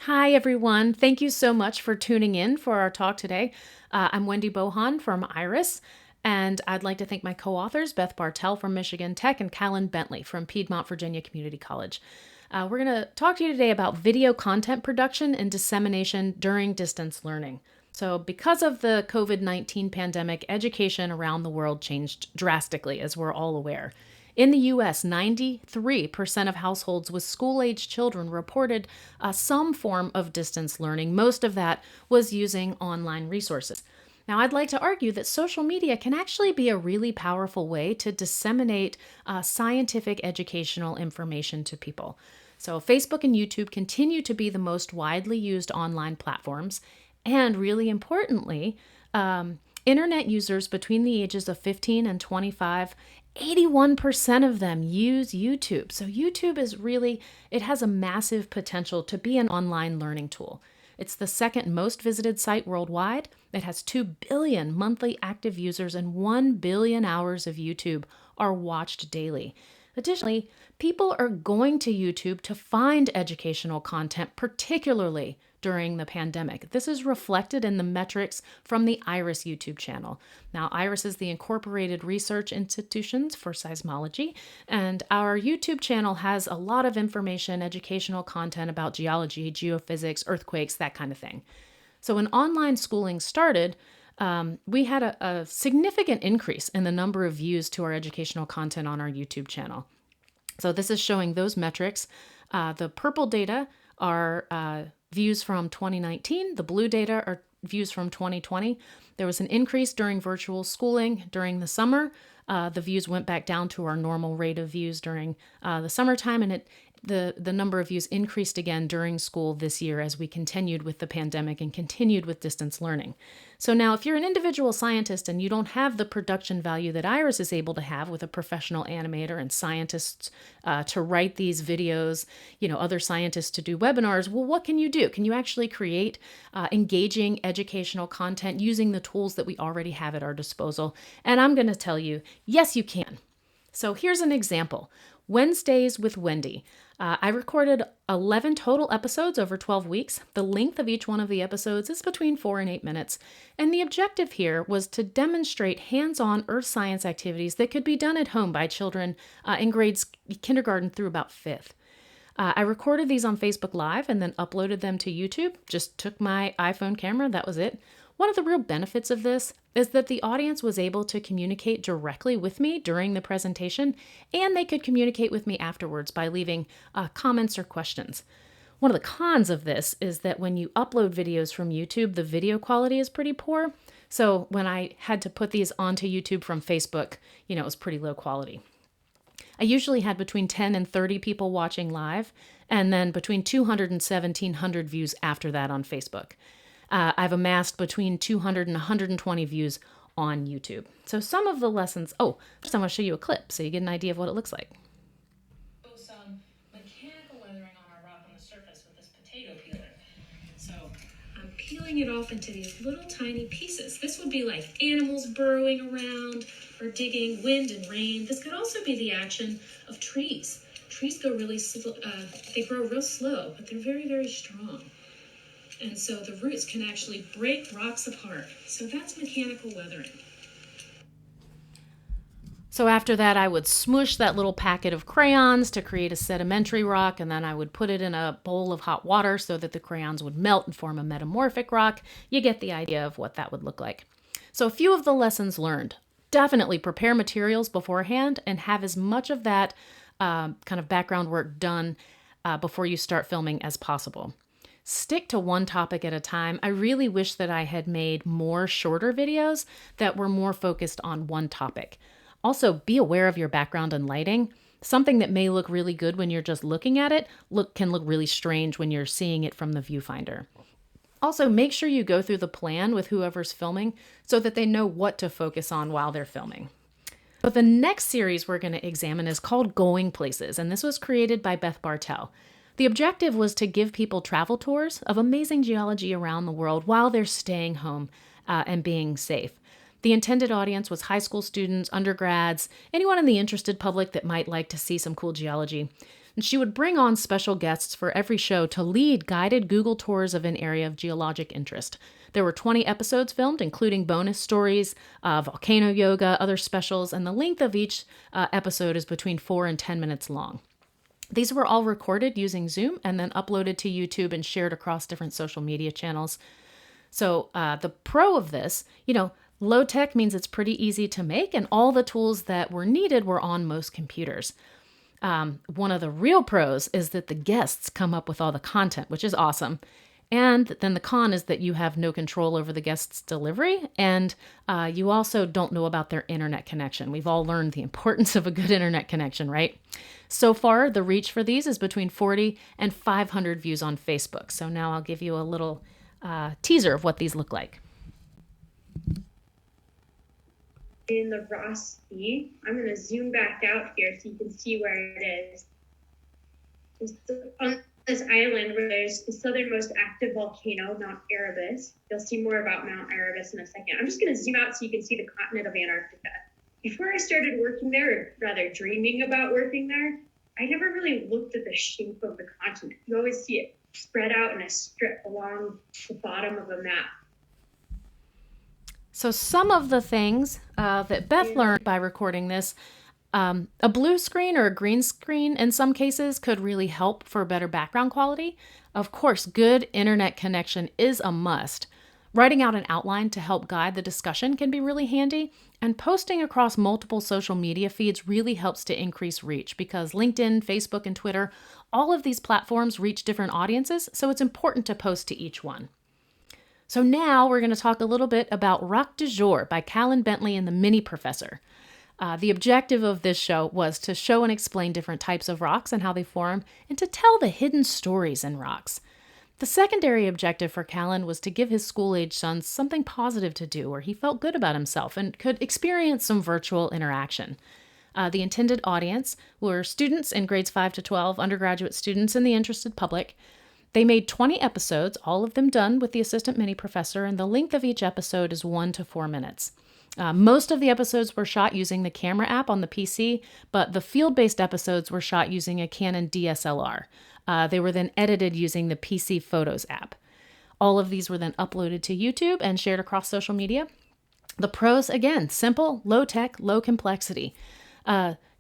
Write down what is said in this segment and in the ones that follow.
Hi, everyone. Thank you so much for tuning in for our talk today. I'm Wendy Bohon from IRIS, and I'd like to thank my co-authors, Beth Bartel from Michigan Tech and Callan Bentley from Piedmont, Virginia Community College. We're going to talk to you today about video content production and dissemination during distance learning. So because of the COVID-19 pandemic, education around the world changed drastically, as we're all aware. In the US, 93% of households with school-age children reported some form of distance learning. Most of that was using online resources. Now, I'd like to argue that social media can actually be a really powerful way to disseminate scientific educational information to people. So Facebook and YouTube continue to be the most widely used online platforms. And really importantly, internet users between the ages of 15 and 25, 81% of them use YouTube. So YouTube is really, it has a massive potential to be an online learning tool. It's the second most visited site worldwide. It has 2 billion monthly active users and 1 billion hours of YouTube are watched daily. Additionally, people are going to YouTube to find educational content, particularly during the pandemic. This is reflected in the metrics from the IRIS YouTube channel. Now, IRIS is the Incorporated Research Institutions for Seismology, and our YouTube channel has a lot of information, educational content about geology, geophysics, earthquakes, that kind of thing. So when online schooling started, we had a significant increase in the number of views to our educational content on our YouTube channel. So this is showing those metrics. The purple data are views from 2019. The blue data are views from 2020. There was an increase during virtual schooling during the summer. The views went back down to our normal rate of views during the summertime, and the number of views increased again during school this year as we continued with the pandemic and continued with distance learning. So now if you're an individual scientist and you don't have the production value that IRIS is able to have with a professional animator and scientists to write these videos, other scientists to do webinars, well, what can you do? Can you actually create engaging educational content using the tools that we already have at our disposal? And I'm going to tell you, yes, you can. So here's an example. Wednesdays with Wendy. I recorded 11 total episodes over 12 weeks. The length of each one of the episodes is between 4 and 8 minutes. And the objective here was to demonstrate hands-on earth science activities that could be done at home by children in grades kindergarten through about 5th. I recorded these on Facebook Live and then uploaded them to YouTube. Just took my iPhone camera, that was it. One of the real benefits of this is that the audience was able to communicate directly with me during the presentation, and they could communicate with me afterwards by leaving comments or questions. One of the cons of this is that when you upload videos from YouTube, the video quality is pretty poor. So when I had to put these onto YouTube from Facebook, it was pretty low quality. I usually had between 10 and 30 people watching live, and then between 200 and 1,700 views after that on Facebook. I've amassed between 200 and 120 views on YouTube. So some of the lessons, first I'm going to show you a clip so you get an idea of what it looks like. Some mechanical weathering on our rock on the surface with this potato peeler. So I'm peeling it off into these little tiny pieces. This would be like animals burrowing around or digging, wind and rain. This could also be the action of trees. Trees go really slow, they grow real slow, but they're very, very strong. And so the roots can actually break rocks apart. So that's mechanical weathering. So after that, I would smush that little packet of crayons to create a sedimentary rock, and then I would put it in a bowl of hot water so that the crayons would melt and form a metamorphic rock. You get the idea of what that would look like. So a few of the lessons learned. Definitely prepare materials beforehand and have as much of that kind of background work done before you start filming as possible. Stick to one topic at a time. I really wish that I had made more shorter videos that were more focused on one topic. Also, be aware of your background and lighting. Something that may look really good when you're just looking at it can look really strange when you're seeing it from the viewfinder. Also, make sure you go through the plan with whoever's filming so that they know what to focus on while they're filming. But the next series we're going to examine is called Going Places, and this was created by Beth Bartel. The objective was to give people travel tours of amazing geology around the world while they're staying home and being safe. The intended audience was high school students, undergrads, anyone in the interested public that might like to see some cool geology. And she would bring on special guests for every show to lead guided Google tours of an area of geologic interest. There were 20 episodes filmed, including bonus stories, volcano yoga, other specials, and the length of each episode is between 4 and 10 minutes long. These were all recorded using Zoom and then uploaded to YouTube and shared across different social media channels. So the pro of this, low tech means it's pretty easy to make, and all the tools that were needed were on most computers. One of the real pros is that the guests come up with all the content, which is awesome. And then the con is that you have no control over the guest's delivery, and you also don't know about their internet connection. We've all learned the importance of a good internet connection, right? So far, the reach for these is between 40 and 500 views on Facebook. So now I'll give you a little teaser of what these look like. In the Ross Sea, I'm going to zoom back out here so you can see where it is. It's on this island where there's the southernmost active volcano, Mount Erebus. You'll see more about Mount Erebus in a second. I'm just going to zoom out so you can see the continent of Antarctica. Before I started working there, or rather dreaming about working there, I never really looked at the shape of the continent. You always see it spread out in a strip along the bottom of a map. So some of the things that Beth learned by recording this, a blue screen or a green screen in some cases could really help for better background quality. Of course, good internet connection is a must. Writing out an outline to help guide the discussion can be really handy, and posting across multiple social media feeds really helps to increase reach because LinkedIn, Facebook, and Twitter, all of these platforms reach different audiences, so it's important to post to each one. So now we're going to talk a little bit about Rock du Jour by Callan Bentley and the Mini Professor. The objective of this show was to show and explain different types of rocks and how they form, and to tell the hidden stories in rocks. The secondary objective for Callan was to give his school-age sons something positive to do where he felt good about himself and could experience some virtual interaction. The intended audience were students in grades 5 to 12, undergraduate students, and the interested public. They made 20 episodes, all of them done with the assistant mini professor, and the length of each episode is 1 to 4 minutes. Most of the episodes were shot using the camera app on the PC, but the field-based episodes were shot using a Canon DSLR. They were then edited using the PC Photos app. All of these were then uploaded to YouTube and shared across social media. The pros, again, simple, low-tech, low complexity.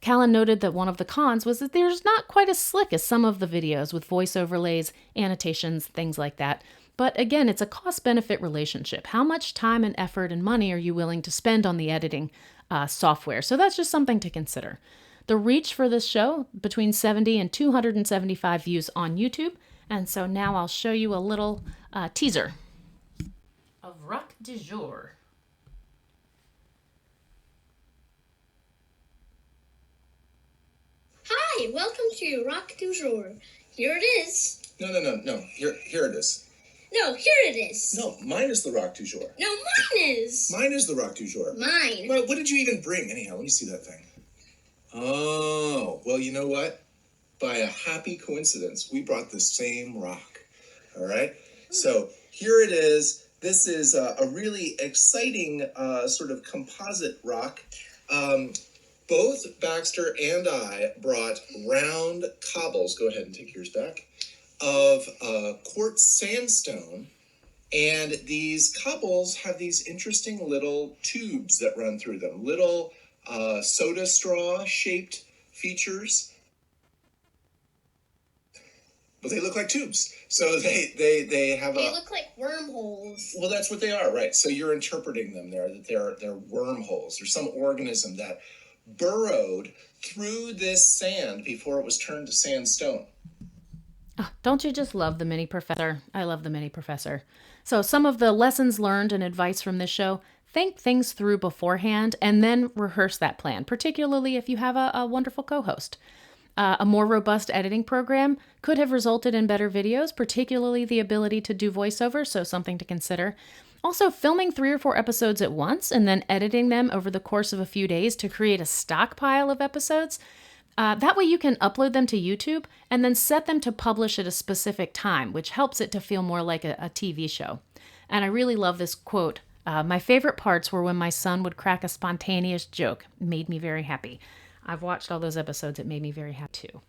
Callan noted that one of the cons was that there's not quite as slick as some of the videos with voice overlays, annotations, things like that. But again, it's a cost-benefit relationship. How much time and effort and money are you willing to spend on the editing software? So that's just something to consider. The reach for this show, between 70 and 275 views on YouTube. And so now I'll show you a little teaser of Rock du Jour. Hi, welcome to Rock du Jour. Here it is. No. Here it is. No, here it is. No, mine is the Rock du Jour. No, mine is. Mine is the Rock du Jour. Mine. What did you even bring? Anyhow, let me see that thing. Oh, well, you know what? By a happy coincidence, we brought the same rock. All right? So here it is. This is a really exciting sort of composite rock. Both Baxter and I brought round cobbles, go ahead and take yours back, of quartz sandstone. And these cobbles have these interesting little tubes that run through them, little soda straw shaped features. But they look like tubes. So they have They look like wormholes. Well, that's what they are, right? So you're interpreting them there, that they're wormholes. There's some organism that burrowed through this sand before it was turned to sandstone. Oh, don't you just love the Mini Professor? I love the Mini Professor. So some of the lessons learned and advice from this show, think things through beforehand and then rehearse that plan, particularly if you have a wonderful co-host. A more robust editing program could have resulted in better videos, particularly the ability to do voiceover, so something to consider. Also, filming 3 or 4 episodes at once and then editing them over the course of a few days to create a stockpile of episodes. That way you can upload them to YouTube and then set them to publish at a specific time, which helps it to feel more like a TV show. And I really love this quote. My favorite parts were when my son would crack a spontaneous joke. It made me very happy. I've watched all those episodes. It made me very happy too.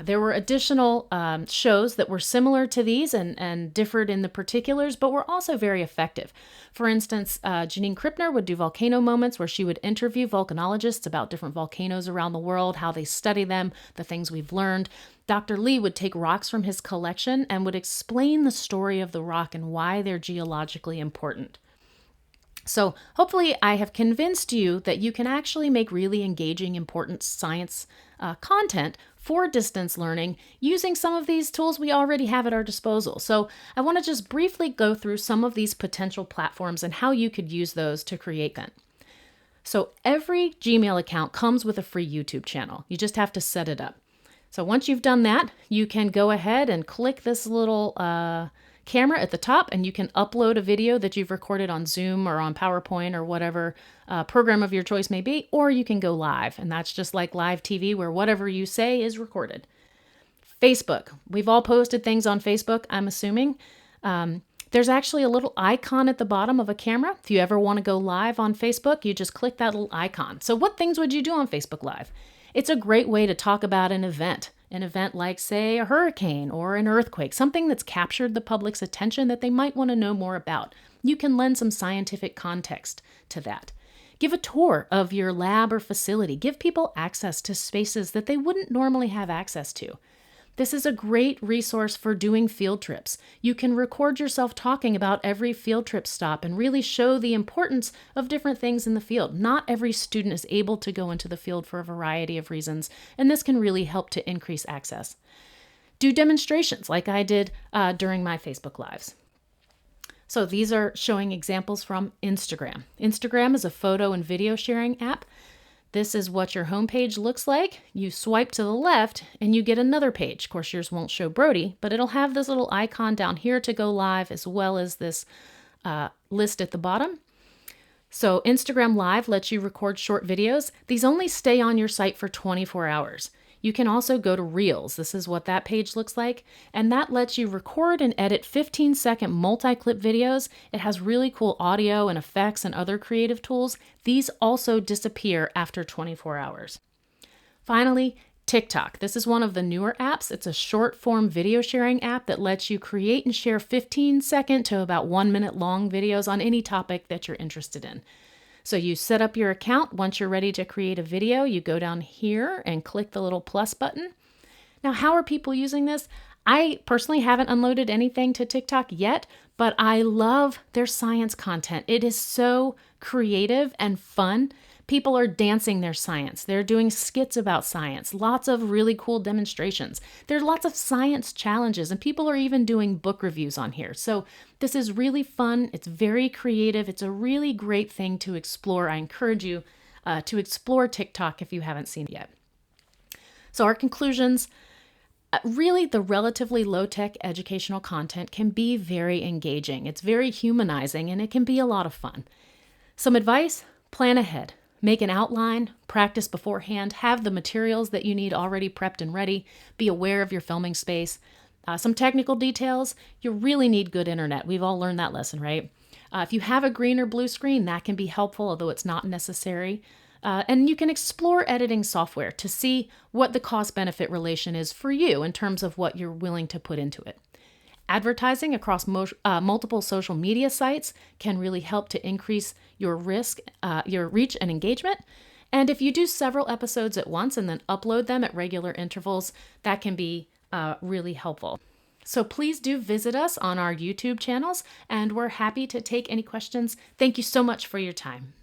There were additional shows that were similar to these and differed in the particulars, but were also very effective. For instance, Janine Krippner would do Volcano Moments, where she would interview volcanologists about different volcanoes around the world, how they study them, the things we've learned. Dr. Lee would take rocks from his collection and would explain the story of the rock and why they're geologically important. So hopefully I have convinced you that you can actually make really engaging, important science content for distance learning using some of these tools we already have at our disposal. So I want to just briefly go through some of these potential platforms and how you could use those to create content. So every Gmail account comes with a free YouTube channel. You just have to set it up. So once you've done that, you can go ahead and click this little camera at the top, and you can upload a video that you've recorded on Zoom or on PowerPoint or whatever program of your choice may be, or you can go live, and that's just like live TV where whatever you say is recorded. Facebook. We've all posted things on Facebook, I'm assuming. There's actually a little icon at the bottom of a camera. If you ever want to go live on Facebook, you just click that little icon. So what things would you do on Facebook Live? It's a great way to talk about an event like, say, a hurricane or an earthquake, something that's captured the public's attention that they might want to know more about. You can lend some scientific context to that. Give a tour of your lab or facility. Give people access to spaces that they wouldn't normally have access to. This is a great resource for doing field trips. You can record yourself talking about every field trip stop and really show the importance of different things in the field. Not every student is able to go into the field for a variety of reasons, and this can really help to increase access. Do demonstrations like I did during my Facebook Lives. So these are showing examples from Instagram. Instagram is a photo and video sharing app. This is what your homepage looks like. You swipe to the left and you get another page. Of course, yours won't show Brody, but it'll have this little icon down here to go live, as well as this list at the bottom. So Instagram Live lets you record short videos. These only stay on your site for 24 hours. You can also go to Reels. This is what that page looks like. And that lets you record and edit 15-second multi-clip videos. It has really cool audio and effects and other creative tools. These also disappear after 24 hours. Finally, TikTok. This is one of the newer apps. It's a short-form video sharing app that lets you create and share 15-second to about 1 minute long videos on any topic that you're interested in. So you set up your account. Once you're ready to create a video, you go down here and click the little plus button. Now, how are people using this? I personally haven't unloaded anything to TikTok yet, but I love their science content. It is so creative and fun. People are dancing their science. They're doing skits about science, lots of really cool demonstrations. There are lots of science challenges, and people are even doing book reviews on here. So this is really fun. It's very creative. It's a really great thing to explore. I encourage you to explore TikTok if you haven't seen it yet. So our conclusions, really the relatively low-tech educational content can be very engaging. It's very humanizing, and it can be a lot of fun. Some advice, plan ahead. Make an outline, practice beforehand, have the materials that you need already prepped and ready, be aware of your filming space. Some technical details, you really need good internet. We've all learned that lesson, right? If you have a green or blue screen, that can be helpful, although it's not necessary. And you can explore editing software to see what the cost-benefit relation is for you in terms of what you're willing to put into it. Advertising across multiple social media sites can really help to increase your reach and engagement. And if you do several episodes at once and then upload them at regular intervals, that can be really helpful. So please do visit us on our YouTube channels, and we're happy to take any questions. Thank you so much for your time.